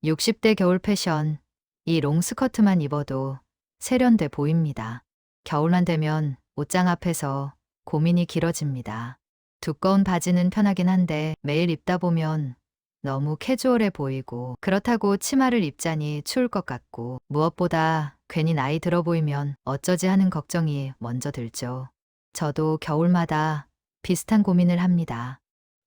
60대 겨울 패션. 이 롱스커트만 입어도 세련돼 보입니다. 겨울만 되면 옷장 앞에서 고민이 길어집니다. 두꺼운 바지는 편하긴 한데 매일 입다 보면 너무 캐주얼해 보이고, 그렇다고 치마를 입자니 추울 것 같고, 무엇보다 괜히 나이 들어 보이면 어쩌지 하는 걱정이 먼저 들죠. 저도 겨울마다 비슷한 고민을 합니다.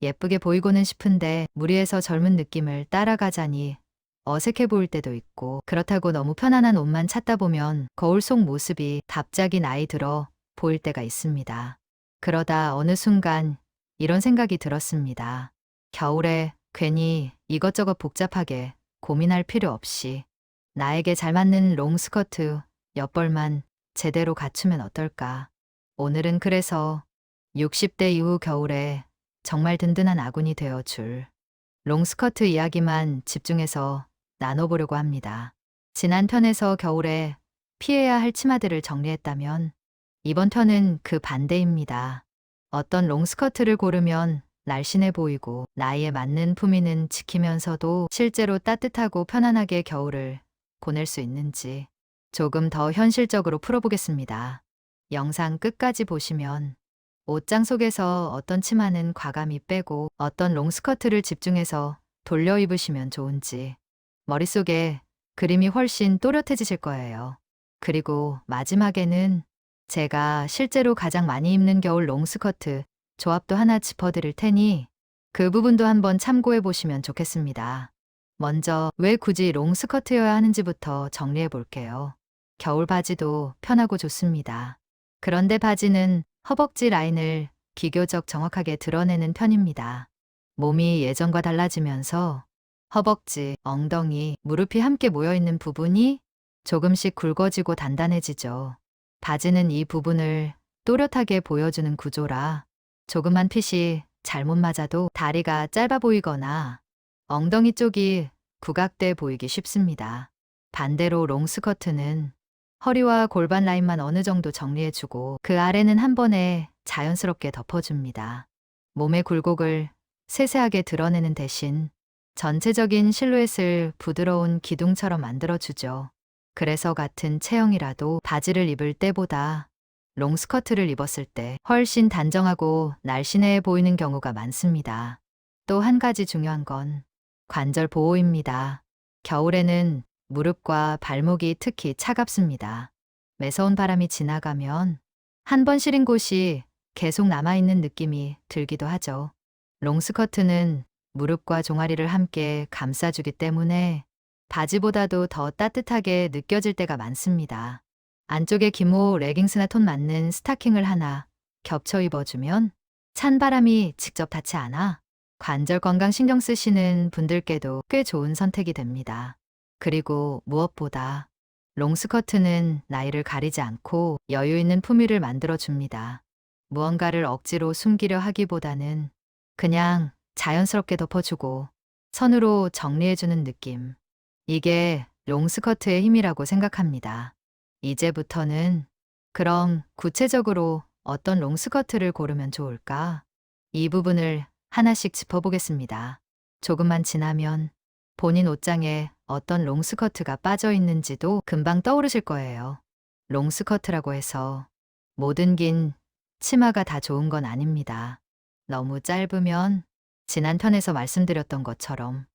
예쁘게 보이고는 싶은데 무리해서 젊은 느낌을 따라가자니 어색해 보일 때도 있고, 그렇다고 너무 편안한 옷만 찾다 보면 거울 속 모습이 갑자기 나이 들어 보일 때가 있습니다. 그러다 어느 순간 이런 생각이 들었습니다. 겨울에 괜히 이것저것 복잡하게 고민할 필요 없이 나에게 잘 맞는 롱스커트 몇 벌만 제대로 갖추면 어떨까. 오늘은 그래서 60대 이후 겨울에 정말 든든한 아군이 되어줄 롱스커트 이야기만 집중해서 나눠보려고 합니다. 지난 편에서 겨울에 피해야 할 치마들을 정리했다면 이번 편은 그 반대입니다. 어떤 롱스커트를 고르면 날씬해 보이고 나이에 맞는 품위는 지키면서도 실제로 따뜻하고 편안하게 겨울을 보낼 수 있는지 조금 더 현실적으로 풀어보겠습니다. 영상 끝까지 보시면 옷장 속에서 어떤 치마는 과감히 빼고 어떤 롱스커트를 집중해서 돌려 입으시면 좋은지 머릿속에 그림이 훨씬 또렷해지실 거예요. 그리고 마지막에는 제가 실제로 가장 많이 입는 겨울 롱스커트 조합도 하나 짚어드릴 테니 그 부분도 한번 참고해 보시면 좋겠습니다. 먼저 왜 굳이 롱스커트여야 하는지부터 정리해 볼게요. 겨울 바지도 편하고 좋습니다. 그런데 바지는 허벅지 라인을 비교적 정확하게 드러내는 편입니다. 몸이 예전과 달라지면서 허벅지, 엉덩이, 무릎이 함께 모여있는 부분이 조금씩 굵어지고 단단해지죠. 바지는 이 부분을 또렷하게 보여주는 구조라 조그만 핏이 잘못 맞아도 다리가 짧아 보이거나 엉덩이 쪽이 구각돼 보이기 쉽습니다. 반대로 롱스커트는 허리와 골반 라인만 어느 정도 정리해주고 그 아래는 한 번에 자연스럽게 덮어줍니다. 몸의 굴곡을 세세하게 드러내는 대신 전체적인 실루엣을 부드러운 기둥처럼 만들어주죠. 그래서 같은 체형이라도 바지를 입을 때보다 롱스커트를 입었을 때 훨씬 단정하고 날씬해 보이는 경우가 많습니다. 또 한 가지 중요한 건 관절 보호입니다. 겨울에는 무릎과 발목이 특히 차갑습니다. 매서운 바람이 지나가면 한 번 시린 곳이 계속 남아있는 느낌이 들기도 하죠. 롱스커트는 무릎과 종아리를 함께 감싸주기 때문에 바지보다도 더 따뜻하게 느껴질 때가 많습니다. 안쪽에 기모 레깅스나 톤 맞는 스타킹을 하나 겹쳐 입어주면 찬 바람이 직접 닿지 않아 관절 건강 신경 쓰시는 분들께도 꽤 좋은 선택이 됩니다. 그리고 무엇보다 롱스커트는 나이를 가리지 않고 여유 있는 품위를 만들어줍니다. 무언가를 억지로 숨기려 하기보다는 그냥 자연스럽게 덮어주고 선으로 정리해주는 느낌. 이게 롱스커트의 힘이라고 생각합니다. 이제부터는 그럼 구체적으로 어떤 롱스커트를 고르면 좋을까? 이 부분을 하나씩 짚어보겠습니다. 조금만 지나면 본인 옷장에 어떤 롱스커트가 빠져 있는지도 금방 떠오르실 거예요. 롱스커트라고 해서 모든 긴 치마가 다 좋은 건 아닙니다. 너무 짧으면 지난 편에서 말씀드렸던 것처럼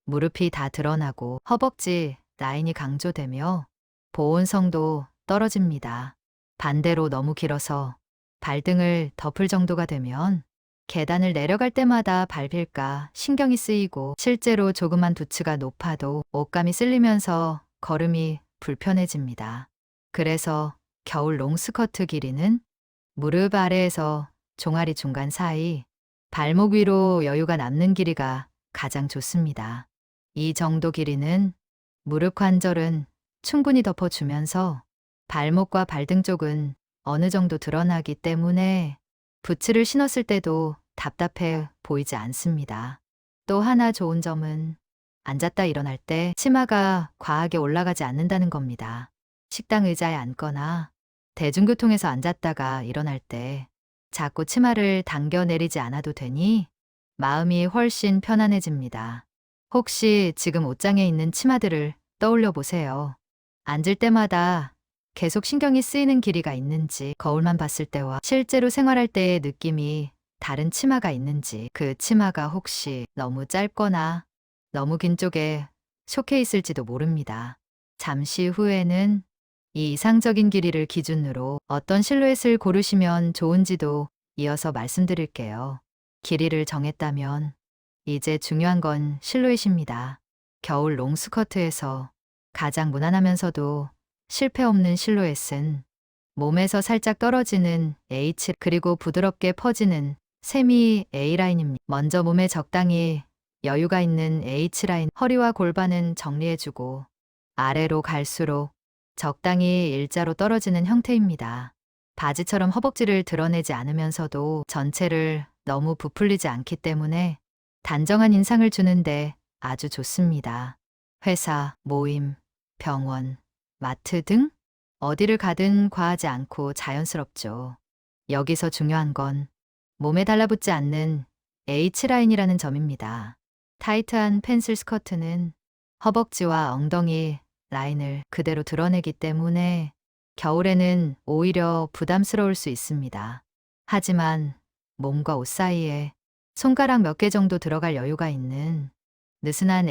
무릎이 다 드러나고 허벅지 라인이 강조되며 보온성도 떨어집니다. 반대로 너무 길어서 발등을 덮을 정도가 되면 계단을 내려갈 때마다 밟힐까 신경이 쓰이고 실제로 조그만 부츠가 높아도 옷감이 쓸리면서 걸음이 불편해집니다. 그래서 겨울 롱스커트 길이는 무릎 아래에서 종아리 중간 사이, 발목 위로 여유가 남는 길이가 가장 좋습니다. 이 정도 길이는 무릎 관절은 충분히 덮어주면서 발목과 발등 쪽은 어느 정도 드러나기 때문에 부츠를 신었을 때도 답답해 보이지 않습니다. 또 하나 좋은 점은 앉았다 일어날 때 치마가 과하게 올라가지 않는다는 겁니다. 식당 의자에 앉거나 대중교통에서 앉았다가 일어날 때 자꾸 치마를 당겨 내리지 않아도 되니 마음이 훨씬 편안해집니다. 혹시 지금 옷장에 있는 치마들을 떠올려 보세요. 앉을 때마다 계속 신경이 쓰이는 길이가 있는지, 거울만 봤을 때와 실제로 생활할 때의 느낌이 다른 치마가 있는지, 그 치마가 혹시 너무 짧거나 너무 긴 쪽에 속해 있을지도 모릅니다. 잠시 후에는 이 이상적인 길이를 기준으로 어떤 실루엣을 고르시면 좋은지도 이어서 말씀드릴게요. 길이를 정했다면 이제 중요한 건 실루엣입니다. 겨울 롱스커트에서 가장 무난하면서도 실패 없는 실루엣은 몸에서 살짝 떨어지는 H 그리고 부드럽게 퍼지는 세미 A라인입니다. 먼저 몸에 적당히 여유가 있는 H라인, 허리와 골반은 정리해주고 아래로 갈수록 적당히 일자로 떨어지는 형태입니다. 바지처럼 허벅지를 드러내지 않으면서도 전체를 너무 부풀리지 않기 때문에 단정한 인상을 주는데 아주 좋습니다. 회사, 모임, 병원, 마트 등 어디를 가든 과하지 않고 자연스럽죠. 여기서 중요한 건 몸에 달라붙지 않는 H라인이라는 점입니다. 타이트한 펜슬 스커트는 허벅지와 엉덩이 라인을 그대로 드러내기 때문에 겨울에는 오히려 부담스러울 수 있습니다. 하지만 몸과 옷 사이에 손가락 몇 개 정도 들어갈 여유가 있는 느슨한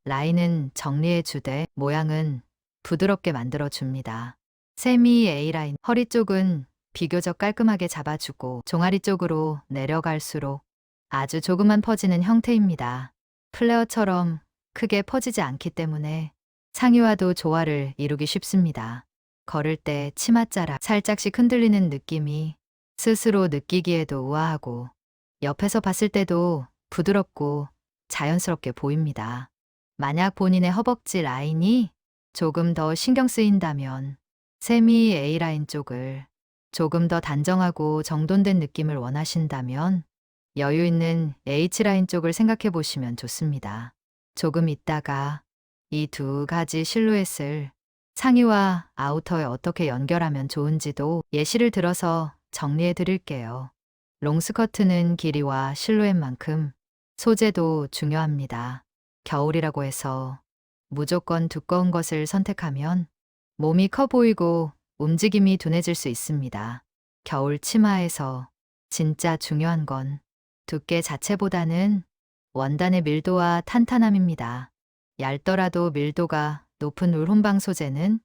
라인은 정리해 주되 모양은 부드럽게 만들어 줍니다. 세미 A라인, 허리 쪽은 비교적 깔끔하게 잡아주고 종아리 쪽으로 내려갈수록 아주 조금만 퍼지는 형태입니다. 플레어처럼 크게 퍼지지 않기 때문에 상의와도 조화를 이루기 쉽습니다. 걸을 때 치맛자락 살짝씩 흔들리는 느낌이 스스로 느끼기에도 우아하고 옆에서 봤을 때도 부드럽고 자연스럽게 보입니다. 만약 본인의 허벅지 라인이 조금 더 신경 쓰인다면 세미 A라인 쪽을 조금 더 단정하고 정돈된 느낌을 원하신다면 여유 있는 H라인 쪽을 생각해 보시면 좋습니다. 조금 있다가 이 두 가지 실루엣을 상의와 아우터에 어떻게 연결하면 좋은지도 예시를 들어서 정리해 드릴게요. 롱스커트는 길이와 실루엣만큼 소재도 중요합니다. 겨울이라고 해서 무조건 두꺼운 것을 선택하면 몸이 커 보이고 움직임이 둔해질 수 있습니다. 겨울 치마에서 진짜 중요한 건 두께 자체보다는 원단의 밀도와 탄탄함입니다. 얇더라도 밀도가 높은 울홈방 소재는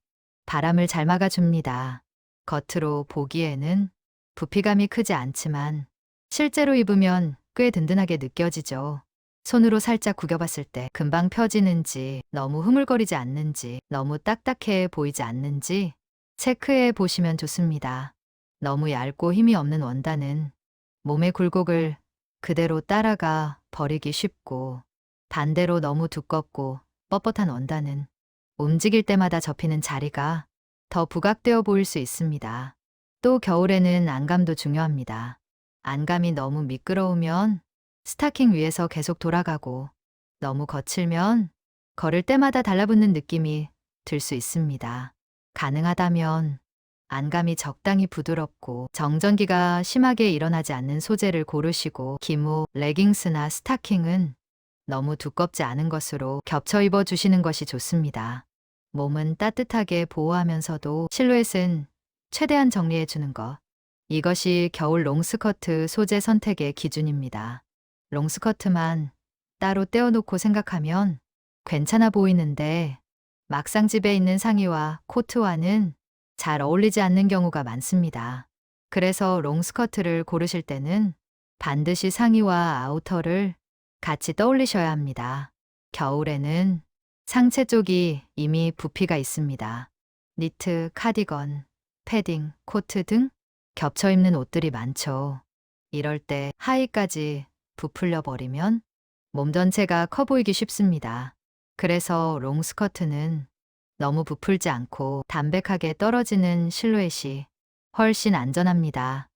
바람을 잘 막아줍니다. 겉으로 보기에는 부피감이 크지 않지만 실제로 입으면 꽤 든든하게 느껴지죠. 손으로 살짝 구겨봤을 때 금방 펴지는지, 너무 흐물거리지 않는지, 너무 딱딱해 보이지 않는지 체크해 보시면 좋습니다. 너무 얇고 힘이 없는 원단은 몸의 굴곡을 그대로 따라가 버리기 쉽고, 반대로 너무 두껍고 뻣뻣한 원단은 움직일 때마다 접히는 자리가 더 부각되어 보일 수 있습니다. 또 겨울에는 안감도 중요합니다. 안감이 너무 미끄러우면 스타킹 위에서 계속 돌아가고 너무 거칠면 걸을 때마다 달라붙는 느낌이 들 수 있습니다. 가능하다면 안감이 적당히 부드럽고 정전기가 심하게 일어나지 않는 소재를 고르시고 기모, 레깅스나 스타킹은 너무 두껍지 않은 것으로 겹쳐 입어 주시는 것이 좋습니다. 몸은 따뜻하게 보호하면서도 실루엣은 최대한 정리해 주는 것. 이것이 겨울 롱스커트 소재 선택의 기준입니다. 롱스커트만 따로 떼어놓고 생각하면 괜찮아 보이는데 막상 집에 있는 상의와 코트와는 잘 어울리지 않는 경우가 많습니다. 그래서 롱스커트를 고르실 때는 반드시 상의와 아우터를 같이 떠올리셔야 합니다. 겨울에는 상체 쪽이 이미 부피가 있습니다. 니트, 카디건, 패딩, 코트 등 겹쳐 입는 옷들이 많죠. 이럴 때 하의까지 부풀려 버리면 몸 전체가 커 보이기 쉽습니다. 그래서 롱스커트는 너무 부풀지 않고 담백하게 떨어지는 실루엣이 훨씬 안전합니다.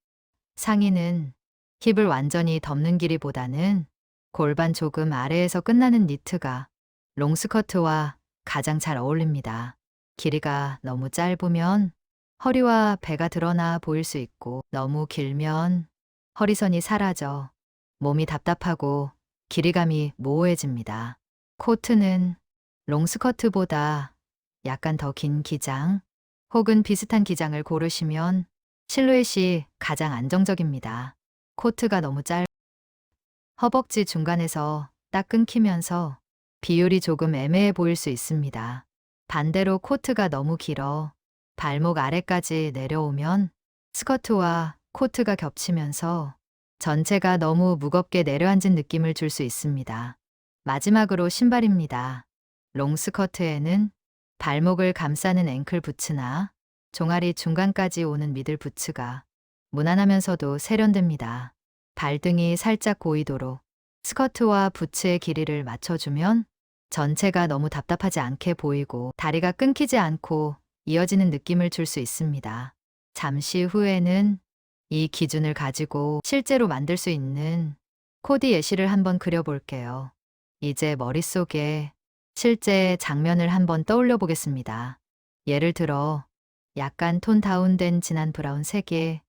상의는 힙을 완전히 덮는 길이보다는 골반 조금 아래에서 끝나는 니트가 롱스커트와 가장 잘 어울립니다. 길이가 너무 짧으면 허리와 배가 드러나 보일 수 있고 너무 길면 허리선이 사라져 몸이 답답하고 길이감이 모호해집니다. 코트는 롱스커트보다 약간 더 긴 기장 혹은 비슷한 기장을 고르시면 실루엣이 가장 안정적입니다. 코트가 너무 허벅지 중간에서 딱 끊기면서 비율이 조금 애매해 보일 수 있습니다. 반대로 코트가 너무 길어 발목 아래까지 내려오면 스커트와 코트가 겹치면서 전체가 너무 무겁게 내려앉은 느낌을 줄 수 있습니다. 마지막으로 신발입니다. 롱스커트에는 발목을 감싸는 앵클 부츠나 종아리 중간까지 오는 미들 부츠가 무난하면서도 세련됩니다. 발등이 살짝 고이도록 스커트와 부츠의 길이를 맞춰주면 전체가 너무 답답하지 않게 보이고 다리가 끊기지 않고 이어지는 느낌을 줄 수 있습니다. 잠시 후에는 이 기준을 가지고 실제로 만들 수 있는 코디 예시를 한번 그려볼게요. 이제 머릿속에 실제 장면을 한번 떠올려 보겠습니다. 예를 들어 약간 톤 다운된 진한 브라운 색의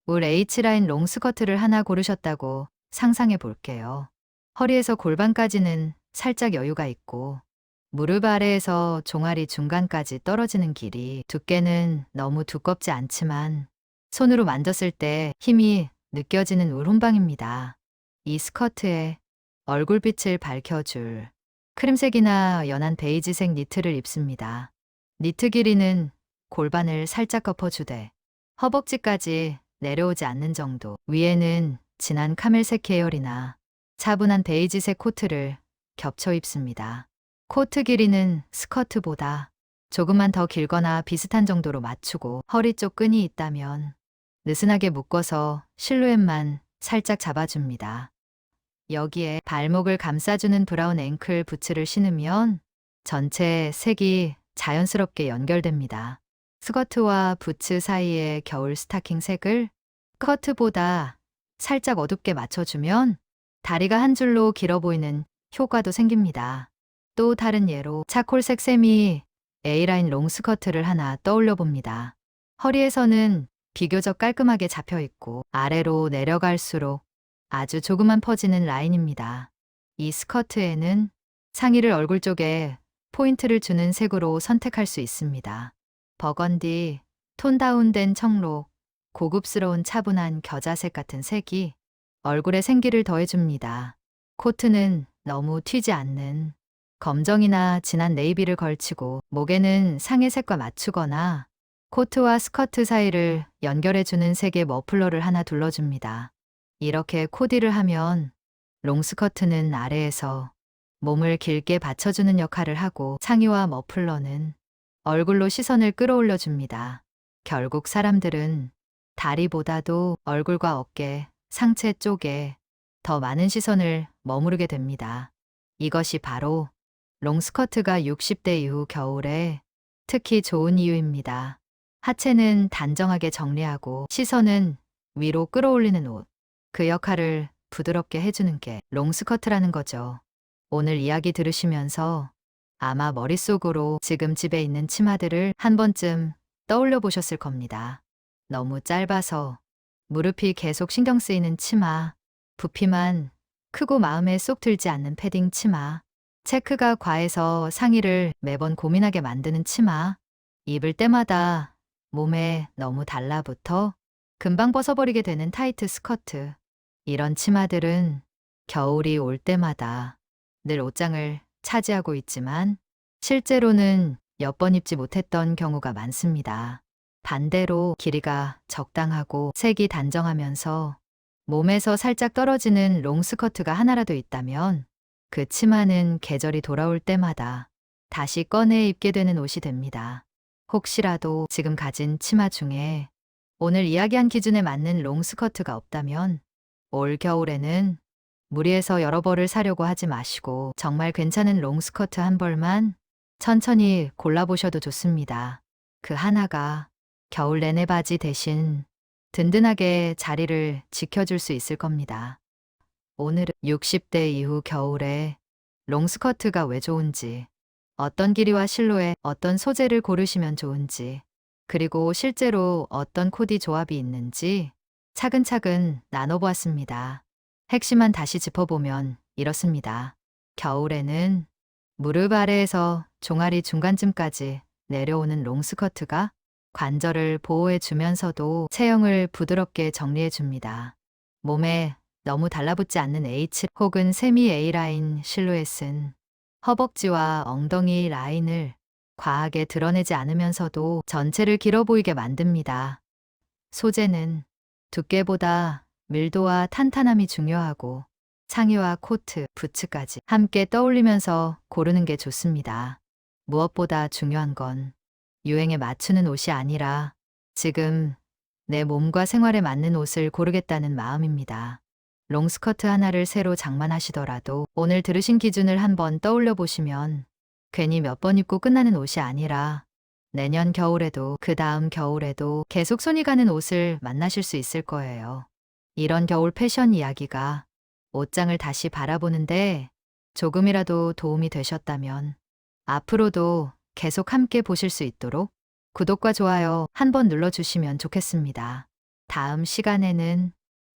울 H라인 롱스커트를 하나 고르셨다고 상상해 볼게요. 허리에서 골반까지는 살짝 여유가 있고 무릎 아래에서 종아리 중간까지 떨어지는 길이 두께는 너무 두껍지 않지만 손으로 만졌을 때 힘이 느껴지는 울 혼방입니다. 이 스커트에 얼굴빛을 밝혀줄 크림색이나 연한 베이지색 니트를 입습니다. 니트 길이는 골반을 살짝 덮어주되 허벅지까지 내려오지 않는 정도, 위에는 진한 카멜색 계열이나 차분한 베이지색 코트를 겹쳐 입습니다. 코트 길이는 스커트보다 조금만 더 길거나 비슷한 정도로 맞추고 허리 쪽 끈이 있다면 느슨하게 묶어서 실루엣만 살짝 잡아줍니다. 여기에 발목을 감싸주는 브라운 앵클 부츠를 신으면 전체 색이 자연스럽게 연결됩니다. 스커트와 부츠 사이의 겨울 스타킹 색을 스커트보다 살짝 어둡게 맞춰주면 다리가 한 줄로 길어 보이는 효과도 생깁니다. 또 다른 예로 차콜색 세미 A라인 롱스커트를 하나 떠올려 봅니다. 허리에서는 비교적 깔끔하게 잡혀 있고 아래로 내려갈수록 아주 조그만 퍼지는 라인입니다. 이 스커트에는 상의를 얼굴 쪽에 포인트를 주는 색으로 선택할 수 있습니다. 버건디, 톤 다운된 청록, 고급스러운 차분한 겨자색 같은 색이 얼굴에 생기를 더해줍니다. 코트는 너무 튀지 않는 검정이나 진한 네이비를 걸치고 목에는 상의 색과 맞추거나 코트와 스커트 사이를 연결해주는 색의 머플러를 하나 둘러줍니다. 이렇게 코디를 하면 롱스커트는 아래에서 몸을 길게 받쳐주는 역할을 하고 상의와 머플러는 얼굴로 시선을 끌어올려 줍니다. 결국 사람들은 다리보다도 얼굴과 어깨, 상체 쪽에 더 많은 시선을 머무르게 됩니다. 이것이 바로 롱스커트가 60대 이후 겨울에 특히 좋은 이유입니다. 하체는 단정하게 정리하고 시선은 위로 끌어올리는 옷. 그 역할을 부드럽게 해주는 게 롱스커트라는 거죠. 오늘 이야기 들으시면서 아마 머릿속으로 지금 집에 있는 치마들을 한 번쯤 떠올려 보셨을 겁니다. 너무 짧아서 무릎이 계속 신경 쓰이는 치마, 부피만 크고 마음에 쏙 들지 않는 패딩 치마, 체크가 과해서 상의를 매번 고민하게 만드는 치마, 입을 때마다 몸에 너무 달라붙어 금방 벗어버리게 되는 타이트 스커트. 이런 치마들은 겨울이 올 때마다 늘 옷장을 차지하고 있지만 실제로는 몇 번 입지 못했던 경우가 많습니다. 반대로 길이가 적당하고 색이 단정하면서 몸에서 살짝 떨어지는 롱스커트가 하나라도 있다면 그 치마는 계절이 돌아올 때마다 다시 꺼내 입게 되는 옷이 됩니다. 혹시라도 지금 가진 치마 중에 오늘 이야기한 기준에 맞는 롱스커트가 없다면 올 겨울에는 무리해서 여러 벌을 사려고 하지 마시고 정말 괜찮은 롱스커트 한 벌만 천천히 골라보셔도 좋습니다. 그 하나가 겨울 내내 바지 대신 든든하게 자리를 지켜줄 수 있을 겁니다. 오늘은 60대 이후 겨울에 롱스커트가 왜 좋은지, 어떤 길이와 실루엣, 어떤 소재를 고르시면 좋은지, 그리고 실제로 어떤 코디 조합이 있는지 차근차근 나눠보았습니다. 핵심만 다시 짚어보면 이렇습니다. 겨울에는 무릎 아래에서 종아리 중간쯤까지 내려오는 롱스커트가 관절을 보호해 주면서도 체형을 부드럽게 정리해 줍니다. 몸에 너무 달라붙지 않는 H 혹은 세미 A라인 실루엣은 허벅지와 엉덩이 라인을 과하게 드러내지 않으면서도 전체를 길어 보이게 만듭니다. 소재는 두께보다 밀도와 탄탄함이 중요하고 상의와 코트, 부츠까지 함께 떠올리면서 고르는 게 좋습니다. 무엇보다 중요한 건 유행에 맞추는 옷이 아니라 지금 내 몸과 생활에 맞는 옷을 고르겠다는 마음입니다. 롱스커트 하나를 새로 장만하시더라도 오늘 들으신 기준을 한번 떠올려 보시면 괜히 몇 번 입고 끝나는 옷이 아니라 내년 겨울에도 그 다음 겨울에도 계속 손이 가는 옷을 만나실 수 있을 거예요. 이런 겨울 패션 이야기가 옷장을 다시 바라보는데 조금이라도 도움이 되셨다면 앞으로도 계속 함께 보실 수 있도록 구독과 좋아요 한번 눌러주시면 좋겠습니다. 다음 시간에는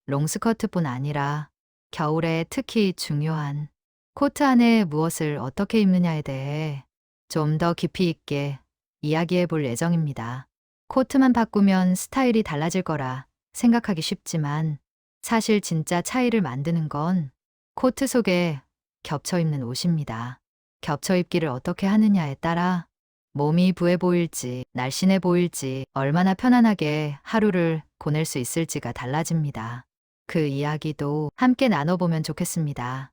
롱스커트뿐 아니라 겨울에 특히 중요한 코트 안에 무엇을 어떻게 입느냐에 대해 좀 더 깊이 있게 이야기해 볼 예정입니다. 코트만 바꾸면 스타일이 달라질 거라 생각하기 쉽지만 사실 진짜 차이를 만드는 건 코트 속에 겹쳐 입는 옷입니다. 겹쳐 입기를 어떻게 하느냐에 따라 몸이 부해 보일지, 날씬해 보일지, 얼마나 편안하게 하루를 보낼 수 있을지가 달라집니다. 그 이야기도 함께 나눠보면 좋겠습니다.